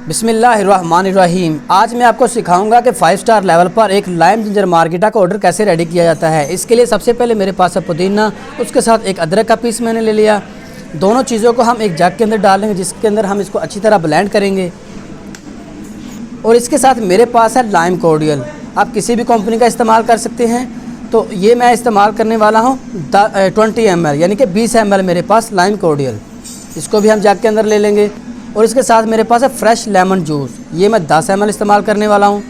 बिस्मिल्लाहिर्रहमानिर्रहीम। आज मैं आपको सिखाऊंगा कि 5 स्टार लेवल पर एक लाइम जिंजर मार्गेरिटा का ऑर्डर कैसे रेडी किया जाता है। इसके लिए सबसे पहले मेरे पास है पुदीना, उसके साथ एक अदरक का पीस मैंने ले लिया। दोनों चीज़ों को हम एक जग के अंदर डालेंगे, जिसके अंदर हम इसको अच्छी तरह ब्लेंड करेंगे। और इसके साथ मेरे पास है लाइम कॉर्डियल, आप किसी भी कंपनी का इस्तेमाल कर सकते हैं। तो ये मैं इस्तेमाल करने वाला हूँ 20 ml, यानी कि 20 ml मेरे पास लाइम कॉर्डियल। इसको भी हम जग के अंदर ले लेंगे। और इसके साथ मेरे पास है फ्रेश लेमन जूस, ये मैं 10 ml इस्तेमाल करने वाला हूँ।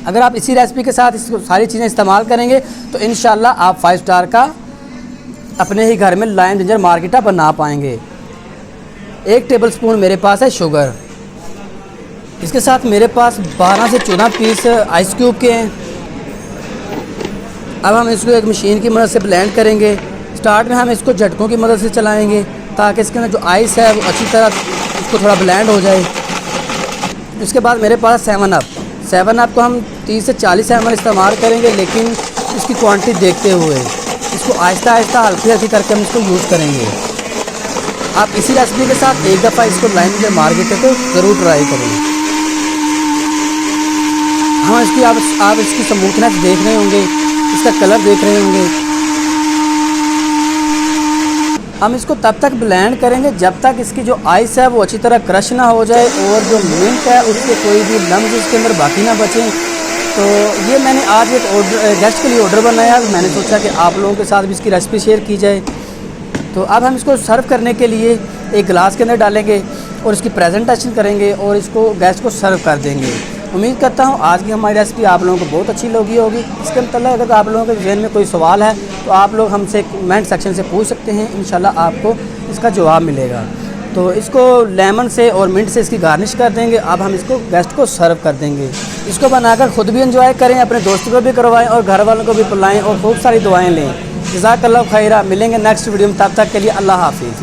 अगर आप इसी रेसिपी के साथ इसको सारी चीज़ें इस्तेमाल करेंगे तो इंशाल्लाह आप 5 स्टार का अपने ही घर में लाइम जिंजर मार्गेरिटा बना पाएंगे। 1 टेबलस्पून मेरे पास है शुगर। इसके साथ मेरे पास 12 से 14 पीस आइस क्यूब के हैं। अब हम इसको एक मशीन की मदद से ब्लेंड करेंगे। स्टार्ट में हम इसको झटकों की मदद से चलाएंगे ताकि इसके अंदर जो आइस है वो अच्छी तरह इसको थोड़ा ब्लेंड हो जाए। उसके बाद मेरे पास 7 अप को हम 30 से 40 ml इस्तेमाल करेंगे, लेकिन इसकी क्वांटिटी देखते हुए इसको आहिस्ता आहिस्ता हल्की हल्की करके हम इसको यूज़ करेंगे। आप इसी रेसिपी के साथ एक दफ़ा इसको लाइम जिंजर मार्गेरिटा को ज़रूर ट्राई करें। हाँ, इसकी आप इसकी स्मूथनेस देख रहे होंगे, इसका कलर देख रहे होंगे। हम इसको तब तक ब्लेंड करेंगे जब तक इसकी जो आइस है वो अच्छी तरह क्रश ना हो जाए और जो मिल्क है उसके कोई भी लम्स इसके अंदर बाकी ना बचें। तो ये मैंने आज एक गेस्ट के लिए ऑर्डर बनाया, मैंने सोचा कि आप लोगों के साथ भी इसकी रेसिपी शेयर की जाए। तो अब हम इसको सर्व करने के लिए एक गिलास के अंदर डालेंगे और इसकी प्रेजेंटेशन करेंगे और इसको गेस्ट को सर्व कर देंगे। उम्मीद करता हूँ आज की हमारी रेसिपी आप लोगों को बहुत अच्छी लगी होगी। इसके मतलब अगर आप लोगों के जहन में कोई सवाल है तो आप लोग हमसे कमेंट सेक्शन से पूछ सकते हैं, इंशाल्लाह आपको इसका जवाब मिलेगा। तो इसको लेमन से और मिंट से इसकी गार्निश कर देंगे। अब हम इसको गेस्ट को सर्व कर देंगे। इसको बनाकर ख़ुद भी एंजॉय करें, अपने दोस्तों को भी करवाएं और घर वालों को भी पिलाएं और खूब सारी दुआएँ लें। जज़ाकल्लाह खैरा। मिलेंगे नेक्स्ट वीडियो में, तब तक के लिए अल्लाह हाफिज़।